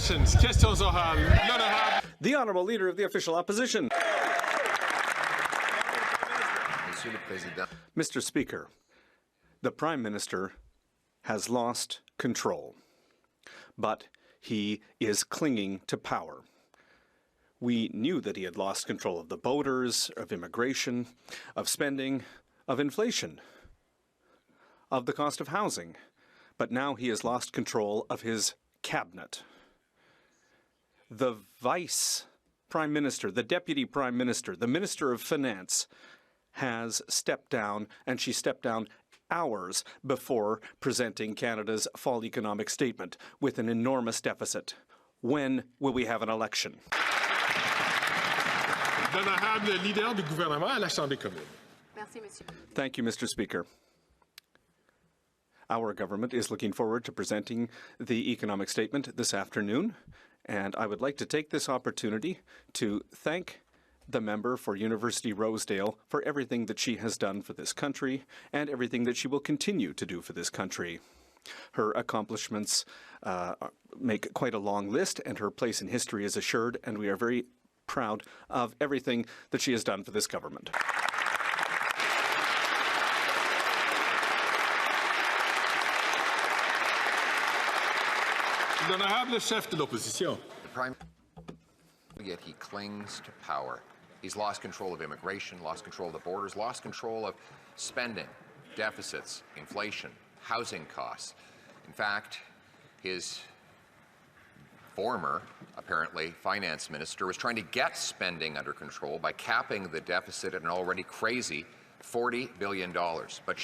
questions. Questions orales. L'honorable. The Honourable Leader of the Official Opposition. Mr. Speaker, the Prime Minister has lost control, but he is clinging to power. We knew that he had lost control of the borders, of immigration, of spending, of inflation, of the cost of housing, but now he has lost control of his cabinet. The Vice Prime Minister, the Deputy Prime Minister, the Minister of Finance has stepped down, and she stepped down hours before presenting Canada's fall economic statement with an enormous deficit. When will we have an election? L'honorable leader du gouvernement à la Chambre des communes. Thank you, Mr. Speaker. Our government is looking forward to presenting the economic statement this afternoon, and I would like to take this opportunity to thank the member for University Rosedale for everything that she has done for this country and everything that she will continue to do for this country. Her accomplishments make quite a long list, and her place in history is assured, and we are very proud of everything that she has done for this government. L'honorable chef de l'opposition. Yet he clings to power. He's lost control of immigration, lost control of the borders, lost control of spending, deficits, inflation, housing costs. In fact, his former, apparently, finance minister was trying to get spending under control by capping the deficit at an already crazy $40 billion. But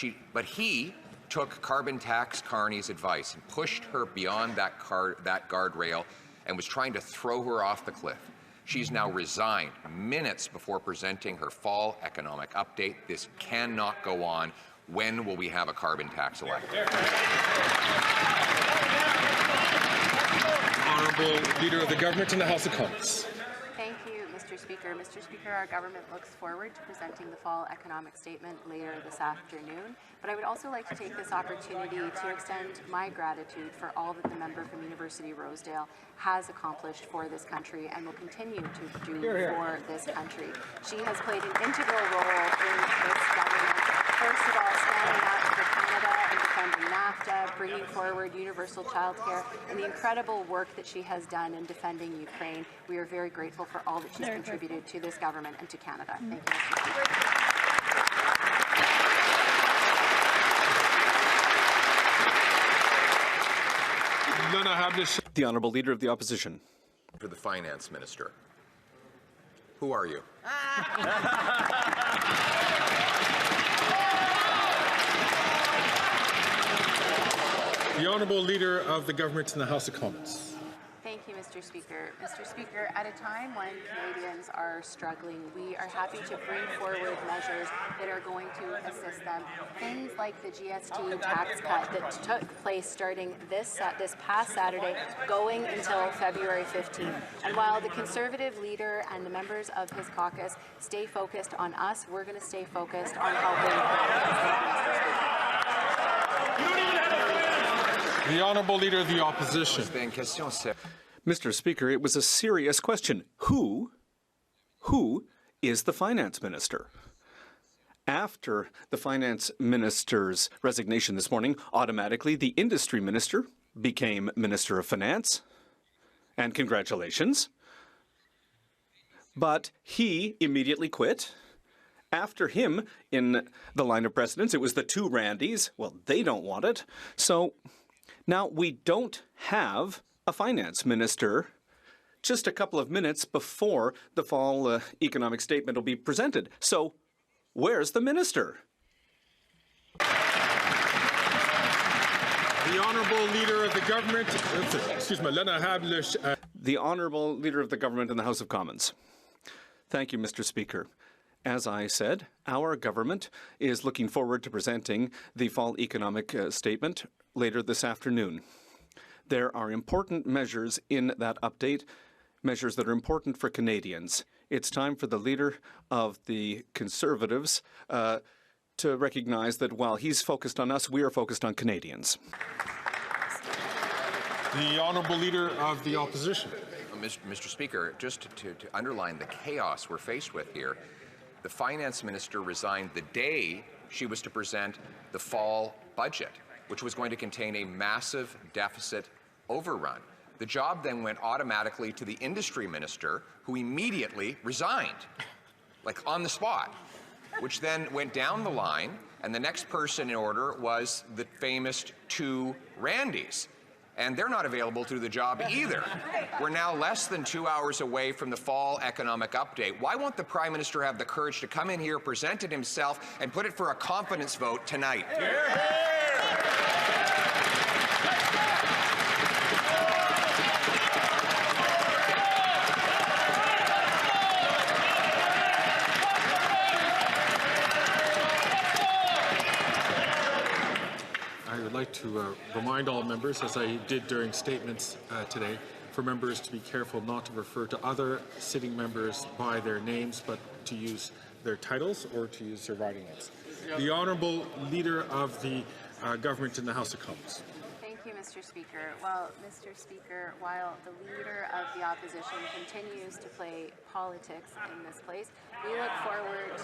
he took Carbon Tax Carney's advice and pushed her beyond that guardrail and was trying to throw her off the cliff. She's now resigned minutes before presenting her fall economic update. This cannot go on. When will we have a carbon tax elected? Honourable Leader of the Government in the House of Commons. Thank you, Mr. Speaker. Mr. Speaker, our government looks forward to presenting the fall economic statement later this afternoon. But I would also like to take this opportunity to extend my gratitude for all that the member from University Rosedale has accomplished for this country and will continue to do for this country. She has played an integral role in this government. First of all, standing up for Canada and defending NAFTA, bringing forward universal childcare, and the incredible work that she has done in defending Ukraine. We are very grateful for all that she's contributed to this government and to Canada. Thank you, Mr. Speaker. The Honourable Leader of the Opposition. For the finance minister. Who are you? The Honourable Leader of the Government in the House of Commons. Thank you, Mr. Speaker. Mr. Speaker, at a time when Canadians are struggling, we are happy to bring forward measures that are going to assist them. Things like the GST tax cut that took place starting this past Saturday, going until February 15th. And while the Conservative leader and the members of his caucus stay focused on us, we're going to stay focused on helping. The Honourable Leader of the Opposition. Mr. Speaker, it was a serious question. Who is the finance minister? After the finance minister's resignation this morning, automatically the industry minister became Minister of Finance. And congratulations. But he immediately quit. After him, in the line of precedence, it was the two Randys. Well, they don't want it. So now we don't have a finance minister just a couple of minutes before the fall economic statement will be presented. So where's the minister? The Honourable Leader of the Government, The Honourable Leader of the Government in the House of Commons. Thank you, Mr. Speaker. As I said, our government is looking forward to presenting the fall economic statement later this afternoon. There are important measures in that update, measures that are important for Canadians. It's time for the Leader of the Conservatives to recognize that while he's focused on us, we are focused on Canadians. The Honourable Leader of the Opposition. Mr. Speaker, just to underline the chaos we're faced with here, the Finance Minister resigned the day she was to present the fall budget, which was going to contain a massive deficit overrun. The job then went automatically to the Industry Minister, who immediately resigned, like on the spot, which then went down the line, and the next person in order was the famous two Randys. And they're not available to do the job either. We're now less than 2 hours away from the fall economic update. Why won't the Prime Minister have the courage to come in here, present it himself, and put it for a confidence vote tonight? I would like to remind all members, as I did during statements today, for members to be careful not to refer to other sitting members by their names, but to use their titles or to use their writing names. The Honourable Leader of the Government in the House of Commons. Thank you, Mr. Speaker. Well, Mr. Speaker, while the Leader of the Opposition continues to play politics in this place, we look forward to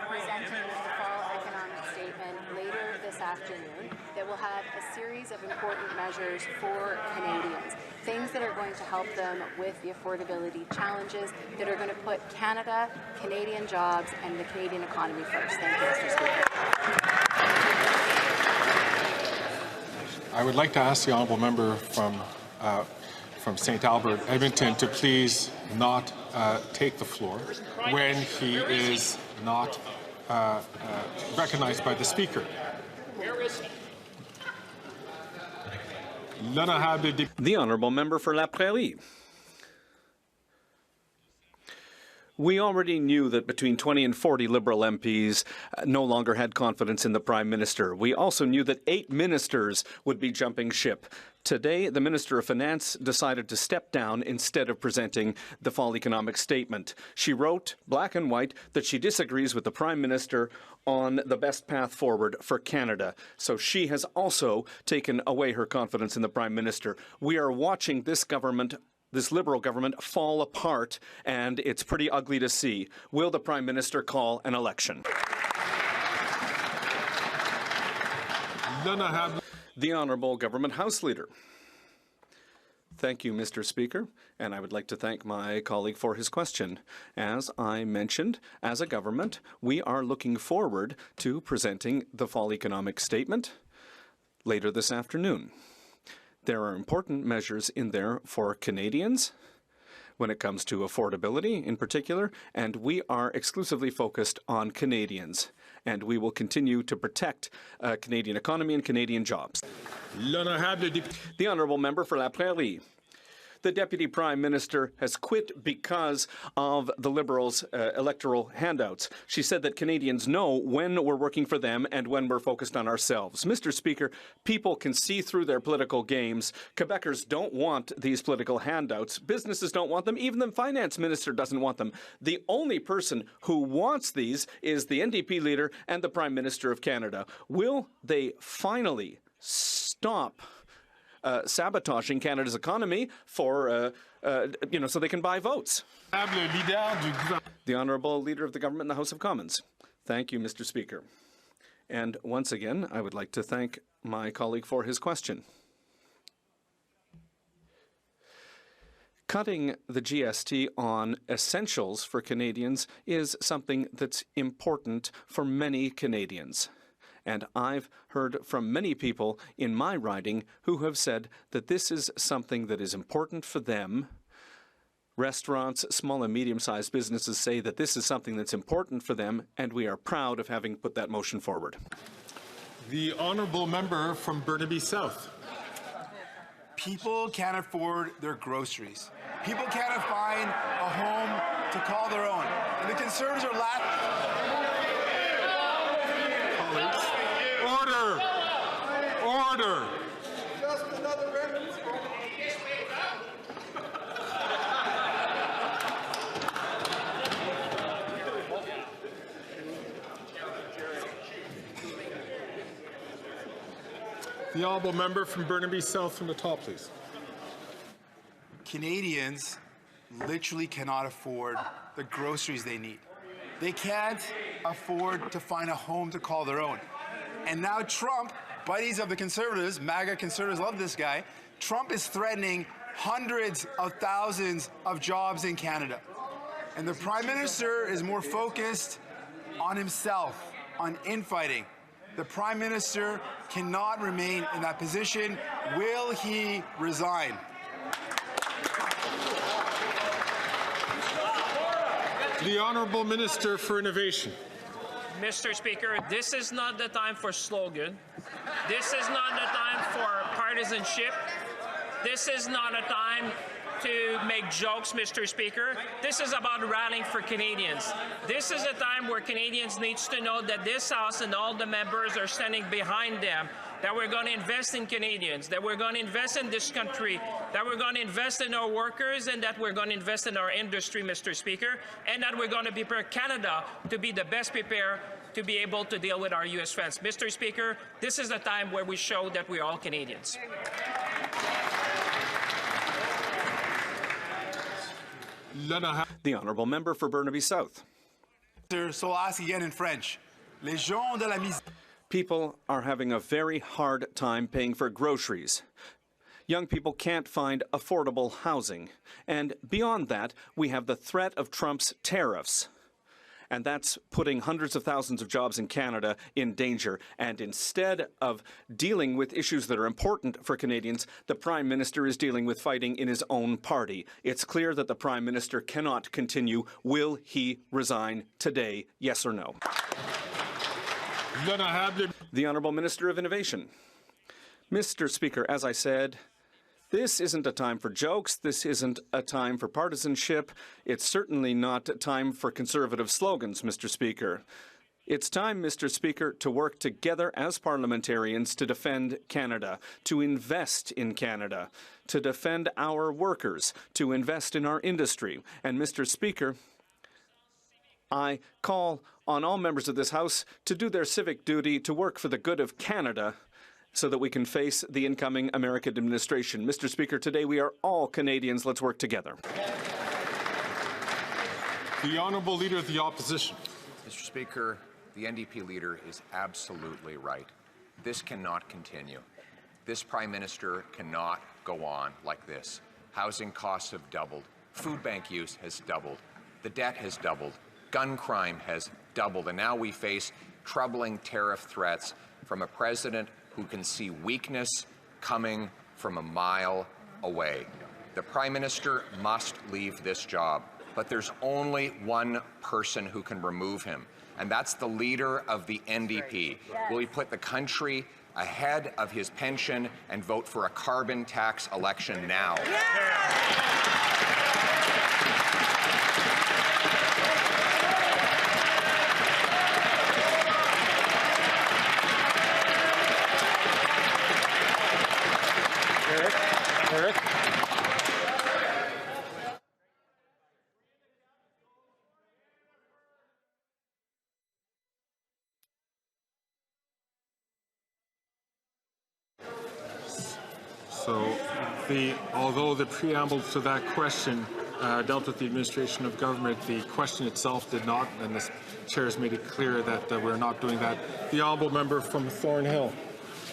presenting the fall economic statement later this afternoon that will have a series of important measures for Canadians, things that are going to help them with the affordability challenges, that are going to put Canada, Canadian jobs, and the Canadian economy first. Thank you, Mr. Speaker. I would like to ask the honourable member from St. Albert, Edmonton, to please not take the floor when he is not recognized by the Speaker. The Honourable Member for La Prairie. We already knew that between 20 and 40 Liberal MPs no longer had confidence in the Prime Minister. We also knew that 8 ministers would be jumping ship. Today, the Minister of Finance decided to step down instead of presenting the fall economic statement. She wrote, black and white, that she disagrees with the Prime Minister on the best path forward for Canada. So she has also taken away her confidence in the Prime Minister. We are watching this government, this Liberal government, fall apart, and it's pretty ugly to see. Will the Prime Minister call an election? The Honourable Government House Leader. Thank you, Mr. Speaker, and I would like to thank my colleague for his question. As I mentioned, as a government, we are looking forward to presenting the fall economic statement later this afternoon. There are important measures in there for Canadians when it comes to affordability in particular, and we are exclusively focused on Canadians. And we will continue to protect Canadian economy and Canadian jobs. The Honourable Member for La Prairie. The Deputy Prime Minister has quit because of the Liberals' electoral handouts. She said that Canadians know when we're working for them and when we're focused on ourselves. Mr. Speaker, people can see through their political games. Quebecers don't want these political handouts. Businesses don't want them. Even the Finance Minister doesn't want them. The only person who wants these is the NDP leader and the Prime Minister of Canada. Will they finally stop sabotaging Canada's economy for, so they can buy votes? The Honourable Leader of the Government in the House of Commons. Thank you, Mr. Speaker. And once again, I would like to thank my colleague for his question. Cutting the GST on essentials for Canadians is something that's important for many Canadians. And I've heard from many people in my riding who have said that this is something that is important for them. Restaurants, small and medium-sized businesses say that this is something that's important for them, and we are proud of having put that motion forward. The Honourable Member from Burnaby South. People can't afford their groceries. People can't find a home to call their own. And the Conservatives are Order! Just another reference. The honourable member from Burnaby South from the top, please. Canadians literally cannot afford the groceries they need. They can't afford to find a home to call their own. And now Trump, buddies of the Conservatives, MAGA Conservatives love this guy, Trump is threatening hundreds of thousands of jobs in Canada. And the Prime Minister is more focused on himself, on infighting. The Prime Minister cannot remain in that position. Will he resign? The Honourable Minister for Innovation. Mr. Speaker, this is not the time for slogan. This is not the time for partisanship. This is not a time to make jokes, Mr. Speaker. This is about rallying for Canadians. This is a time where Canadians need to know that this House and all the members are standing behind them, that we're going to invest in Canadians, that we're going to invest in this country, that we're going to invest in our workers, and that we're going to invest in our industry, Mr. Speaker, and that we're going to prepare Canada to be the best prepared to be able to deal with our U.S. friends. Mr. Speaker, this is the time where we show that we're all Canadians. The honourable member for Burnaby South. So I'll ask again in French. Les gens de la misère. People are having a very hard time paying for groceries. Young people can't find affordable housing. And beyond that, we have the threat of Trump's tariffs. And that's putting hundreds of thousands of jobs in Canada in danger. And instead of dealing with issues that are important for Canadians, the Prime Minister is dealing with fighting in his own party. It's clear that the Prime Minister cannot continue. Will he resign today, yes or no? The Honourable Minister of Innovation. Mr. Speaker, as I said, this isn't a time for jokes. This isn't a time for partisanship. It's certainly not a time for conservative slogans, Mr. Speaker. It's time, Mr. Speaker, to work together as parliamentarians to defend Canada, to invest in Canada, to defend our workers, to invest in our industry. And, Mr. Speaker, I call on all members of this House to do their civic duty to work for the good of Canada so that we can face the incoming American administration. Mr. Speaker, today we are all Canadians. Let's work together. The Honourable Leader of the Opposition. Mr. Speaker, the NDP leader is absolutely right. This cannot continue. This Prime Minister cannot go on like this. Housing costs have doubled. Food bank use has doubled. The debt has doubled. Gun crime has doubled. And now we face troubling tariff threats from a president who can see weakness coming from a mile away. The Prime Minister must leave this job, but there's only one person who can remove him, and that's the leader of the NDP. Will he put the country ahead of his pension and vote for a carbon tax election now? Eric. So, although the preamble to that question dealt with the administration of government, the question itself did not, and the chair has made it clear that we're not doing that. The honourable member from Thornhill.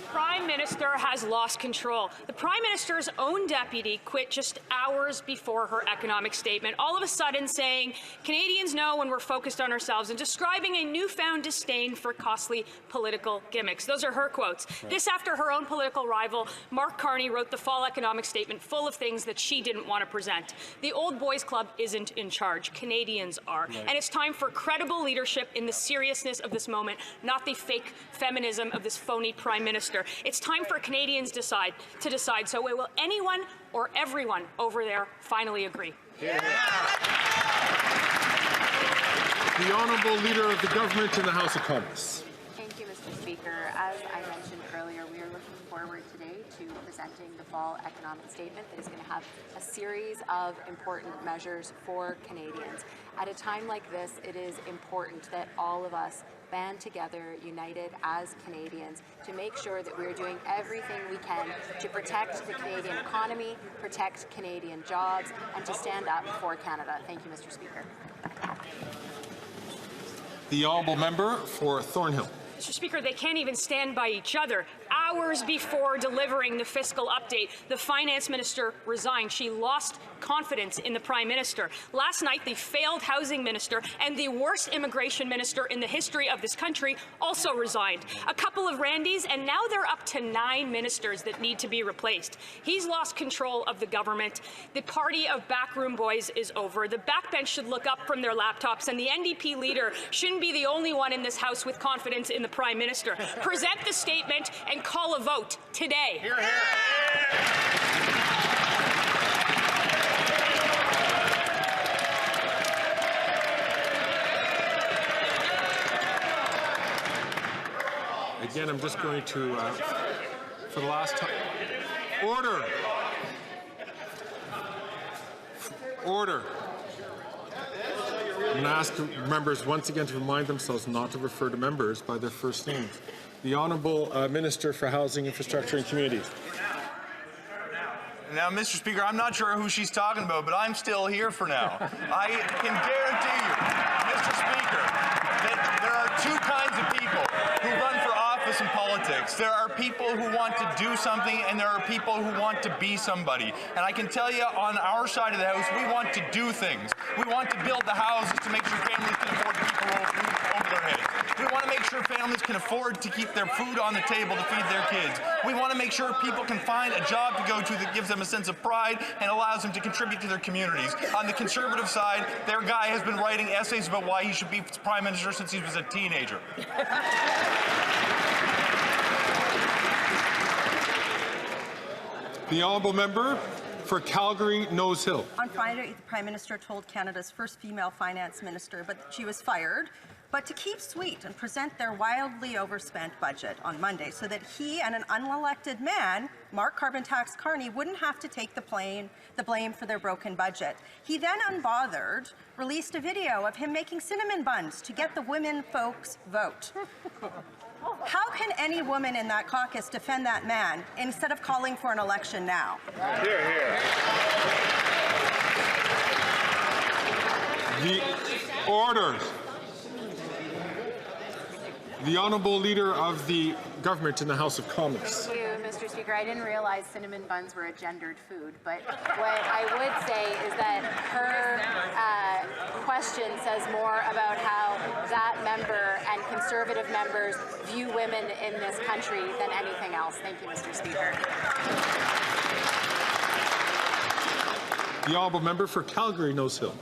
Prime Minister has lost control. The Prime Minister's own deputy quit just hours before her economic statement, all of a sudden saying, Canadians know when we're focused on ourselves, and describing a newfound disdain for costly political gimmicks. Those are her quotes. Right. This after her own political rival, Mark Carney, wrote the fall economic statement full of things that she didn't want to present. The old boys club isn't in charge. Canadians are. Right. And it's time for credible leadership in the seriousness of this moment, not the fake feminism of this phony Prime Minister. It's time for Canadians to decide. So will anyone or everyone over there finally agree? Yeah. The Honourable Leader of the Government in the House of Commons. Thank you, Mr. Speaker. As I mentioned earlier, we are looking forward today to presenting the fall economic statement that is going to have a series of important measures for Canadians. At a time like this, it is important that all of us band together, united as Canadians, to make sure that we're doing everything we can to protect the Canadian economy, protect Canadian jobs, and to stand up for Canada. Thank you, Mr. Speaker. The honourable member for Thornhill. Mr. Speaker, they can't even stand by each other. Hours before delivering the fiscal update, the finance minister resigned. She lost confidence in the prime minister. Last night, the failed housing minister and the worst immigration minister in the history of this country also resigned. A couple of Randys, and now they're up to 9 ministers that need to be replaced. He's lost control of the government. The party of backroom boys is over. The backbench should look up from their laptops, and the NDP leader shouldn't be the only one in this House with confidence in the prime minister. Present the statement and call a vote today. Hear, hear. Again, I'm just going to, for the last time, order. Order. I'm going to ask members once again to remind themselves not to refer to members by their first names. The Honourable Minister for Housing, Infrastructure and Communities. Now, Mr. Speaker, I'm not sure who she's talking about, but I'm still here for now. I can guarantee you, Mr. Speaker, that there are two kinds of people who run for office in politics. There are people who want to do something, and there are people who want to be somebody. And I can tell you, on our side of the House, we want to do things. We want to build the houses to make sure families can afford to keep a roof over their heads. We want to make sure families can afford to keep their food on the table to feed their kids. We want to make sure people can find a job to go to that gives them a sense of pride and allows them to contribute to their communities. On the Conservative side, their guy has been writing essays about why he should be Prime Minister since he was a teenager. The Honourable Member for Calgary Nose Hill. On Friday, the Prime Minister told Canada's first female finance minister but she was fired, but to keep sweet and present their wildly overspent budget on Monday so that he and an unelected man, Mark Carbon Tax Carney, wouldn't have to take the blame for their broken budget. He then, unbothered, released a video of him making cinnamon buns to get the women folks' vote. How can any woman in that caucus defend that man instead of calling for an election now? Hear, hear. The order. The Honourable Leader of the Government in the House of Commons. Thank you, Mr. Speaker. I didn't realize cinnamon buns were a gendered food, but what I would say is that her question says more about how that member and Conservative members view women in this country than anything else. Thank you, Mr. Speaker. The Honourable Member for Calgary Nose Hill.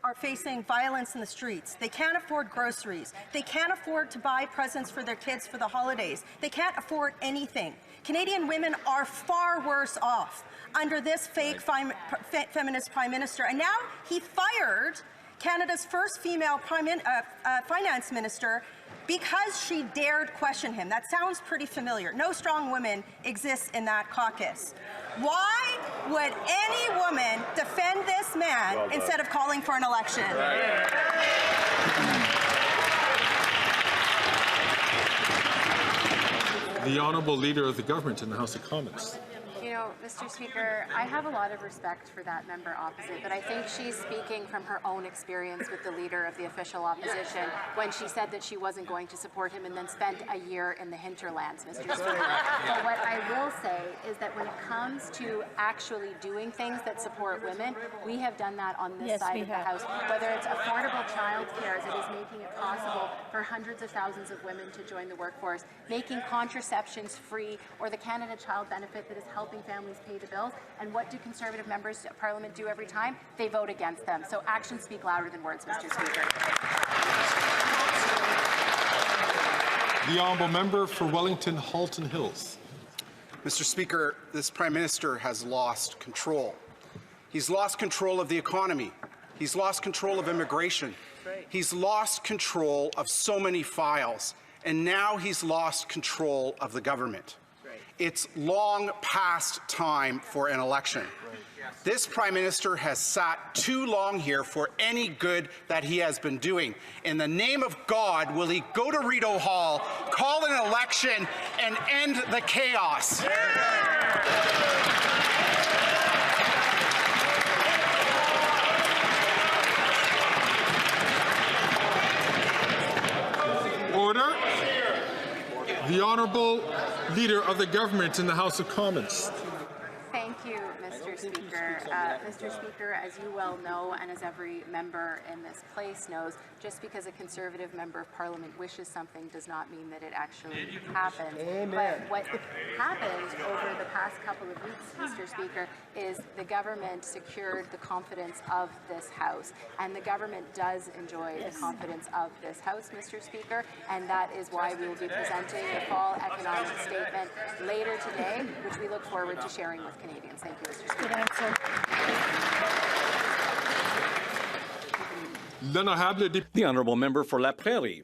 Are facing violence in the streets. They can't afford groceries. They can't afford to buy presents for their kids for the holidays. They can't afford anything. Canadian women are far worse off under this fake feminist prime minister. And now he fired Canada's first female finance minister because she dared question him. That sounds pretty familiar. No strong woman exists in that caucus. Why would any woman defend this man instead of calling for an election? The Honourable Leader of the Government in the House of Commons. You know, Mr. Speaker, I have a lot of respect for that member opposite, but I think she's speaking from her own experience with the Leader of the official opposition when she said that she wasn't going to support him and then spent a year in the hinterlands, Mr. Speaker. But what I will say is that when it comes to actually doing things that support women, we have done that on this side of the House, whether it's affordable child care that is making it possible for hundreds of thousands of women to join the workforce, making contraceptions free, or the Canada Child Benefit that is helping families pay the bills. And what do Conservative members of Parliament do every time? They vote against them. So actions speak louder than words, Mr. Speaker. The Honourable Member for Wellington Halton Hills. Mr. Speaker, this Prime Minister has lost control. He's lost control of the economy. He's lost control of immigration. He's lost control of so many files. And now he's lost control of the government. It's long past time for an election. This Prime Minister has sat too long here for any good that he has been doing. In the name of God, will he go to Rideau Hall, call an election, and end the chaos? Order. The Honourable Leader of the Government in the House of Commons. Thank you, Mr. Speaker. Mr. Speaker, as you well know, and as every member in this place knows, just because a Conservative Member of Parliament wishes something does not mean that it actually happens. But what happened over the past couple of weeks, Mr. Speaker, is the government secured the confidence of this House. And the government does enjoy the confidence of this House, Mr. Speaker, and that is why we will be presenting the fall economic statement later today, which we look forward to sharing with Canadians. Thank you, Mr. Speaker. The Honourable Member for La Prairie.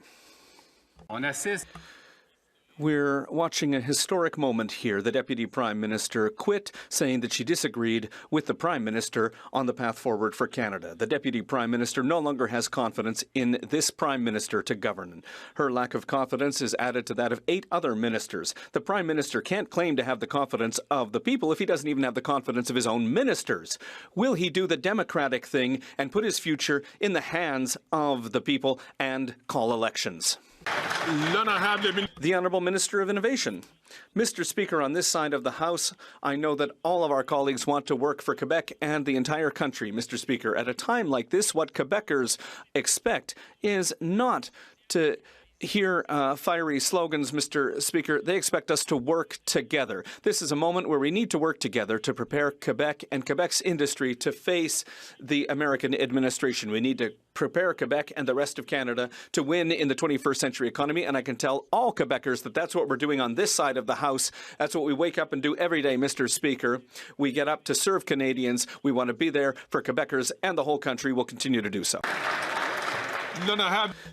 We're watching a historic moment here. The Deputy Prime Minister quit, saying that she disagreed with the Prime Minister on the path forward for Canada. The Deputy Prime Minister no longer has confidence in this Prime Minister to govern. Her lack of confidence is added to that of 8 other ministers. The Prime Minister can't claim to have the confidence of the people if he doesn't even have the confidence of his own ministers. Will he do the democratic thing and put his future in the hands of the people and call elections? The Honourable Minister of Innovation. Mr. Speaker, on this side of the House, I know that all of our colleagues want to work for Quebec and the entire country, Mr. Speaker. At a time like this, what Quebecers expect is not to hear fiery slogans, Mr. Speaker. They expect us to work together. This is a moment where we need to work together to prepare Quebec and Quebec's industry to face the American administration. We need to prepare Quebec and the rest of Canada to win in the 21st century economy, and I can tell all Quebecers that that's what we're doing on this side of the House. That's what we wake up and do every day, Mr. Speaker. We get up to serve Canadians. We want to be there for Quebecers and the whole country. We'll continue to do so.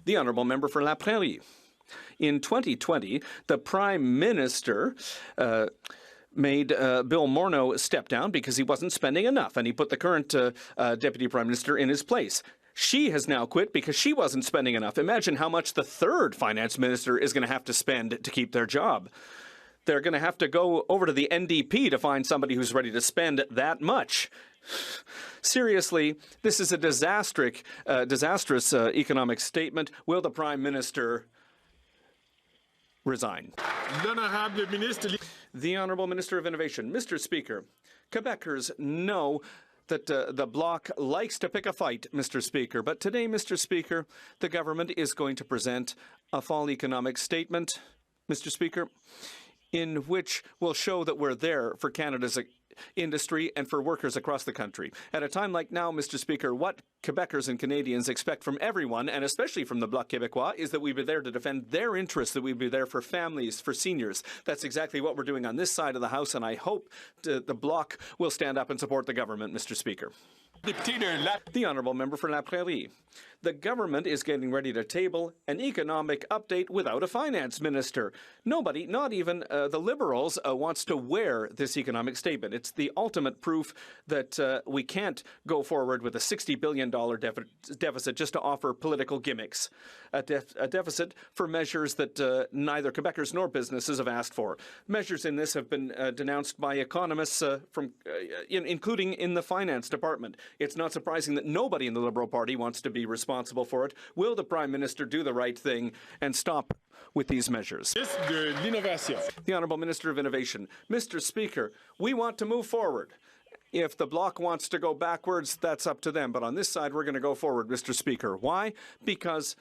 The Honourable Member for La Prairie. In 2020, the Prime Minister made Bill Morneau step down because he wasn't spending enough, and he put the current Deputy Prime Minister in his place. She has now quit because she wasn't spending enough. Imagine how much the third Finance Minister is going to have to spend to keep their job. They're going to have to go over to the NDP to find somebody who's ready to spend that much. Seriously, this is a disastrous economic statement. Will the Prime Minister resign? The Honourable Minister of Innovation. Mr. Speaker, Quebecers know that the Bloc likes to pick a fight, Mr. Speaker. But today, Mr. Speaker, the government is going to present a fall economic statement, Mr. Speaker, in which will show that we're there for Canada's industry and for workers across the country. At a time like now, Mr. Speaker, what Quebecers and Canadians expect from everyone, and especially from the Bloc Québécois, is that we be there to defend their interests, that we be there for families, for seniors. That's exactly what we're doing on this side of the House, and I hope the Bloc will stand up and support the government, Mr. Speaker. The Honourable Member for La Prairie. The government is getting ready to table an economic update without a finance minister. Nobody, not even the Liberals, wants to wear this economic statement. It's the ultimate proof that we can't go forward with a $60 billion deficit just to offer political gimmicks. A deficit for measures that neither Quebecers nor businesses have asked for. Measures in this have been denounced by economists, including in the finance department. It's not surprising that nobody in the Liberal Party wants to be responsible for it. Will the Prime Minister do the right thing and stop with these measures? The Honourable Minister of Innovation. Mr. Speaker, we want to move forward. If the Bloc wants to go backwards, that's up to them. But on this side, we're going to go forward, Mr. Speaker. Why? Because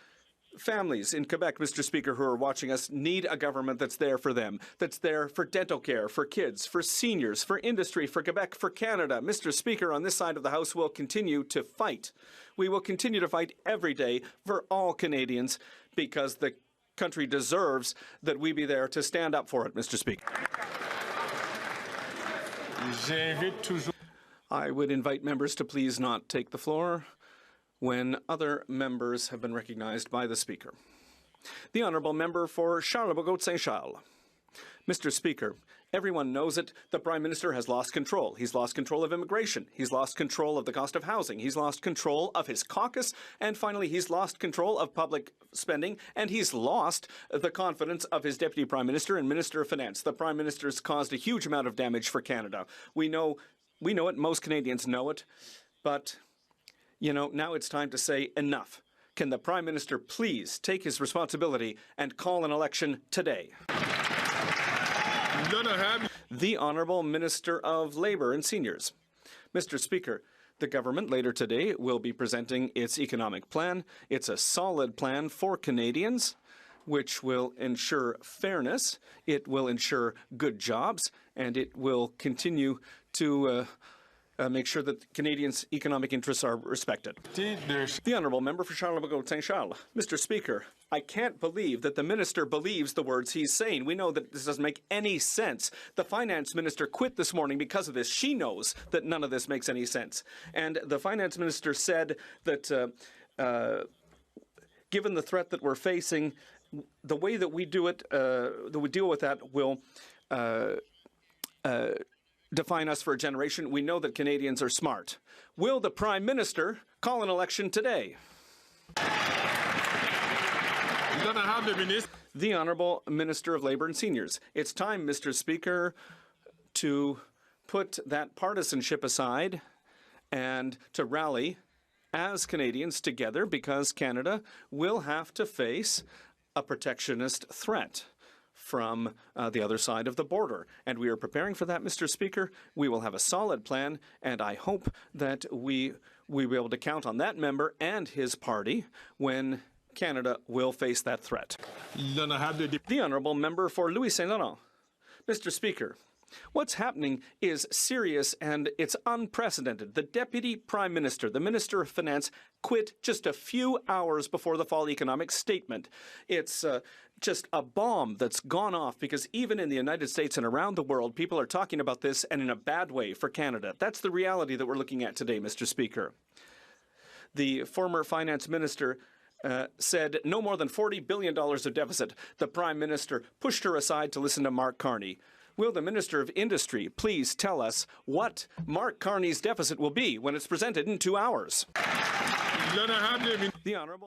families in Quebec, Mr. Speaker, who are watching us, need a government that's there for them, that's there for dental care, for kids, for seniors, for industry, for Quebec, for Canada. Mr. Speaker, on this side of the House, we'll continue to fight. We will continue to fight every day for all Canadians because the country deserves that we be there to stand up for it, Mr. Speaker. I would invite members to please not take the floor when other members have been recognized by the Speaker. The Honourable Member for Charlebourg-Saint-Charles. Mr. Speaker, everyone knows it. The Prime Minister has lost control. He's lost control of immigration. He's lost control of the cost of housing. He's lost control of his caucus. And finally, he's lost control of public spending. And he's lost the confidence of his Deputy Prime Minister and Minister of Finance. The Prime Minister's caused a huge amount of damage for Canada. We know it. Most Canadians know it. But, you know, now it's time to say enough. Can the Prime Minister please take his responsibility and call an election today? The Honourable Minister of Labour and Seniors. Mr. Speaker, the government later today will be presenting its economic plan. It's a solid plan for Canadians, which will ensure fairness, it will ensure good jobs, and it will continue to make sure that Canadians' economic interests are respected. The Honourable Member for Charlebourg-Saint-Charles. Mr. Speaker, I can't believe that the Minister believes the words he's saying. We know that this doesn't make any sense. The Finance Minister quit this morning because of this. She knows that none of this makes any sense. And the Finance Minister said that given the threat that we're facing, the way that we do it, that we deal with that will define us for a generation. We know that Canadians are smart. Will the Prime Minister call an election today? The Honourable Minister of Labour and Seniors. It's time, Mr. Speaker, to put that partisanship aside and to rally as Canadians together, because Canada will have to face a protectionist threat from the other side of the border. And we are preparing for that, Mr. Speaker. We will have a solid plan, and I hope that we will be able to count on that member and his party when Canada will face that threat. The Honourable Member for Louis Saint Laurent. Mr. Speaker, what's happening is serious and it's unprecedented. The Deputy Prime Minister, the Minister of Finance, quit just a few hours before the fall economic statement. It's just a bomb that's gone off, because even in the United States and around the world, people are talking about this, and in a bad way for Canada. That's the reality that we're looking at today, Mr. Speaker. The former Finance Minister said no more than $40 billion of deficit. The Prime Minister pushed her aside to listen to Mark Carney. Will the Minister of Industry please tell us what Mark Carney's deficit will be when it's presented in 2 hours? The Honourable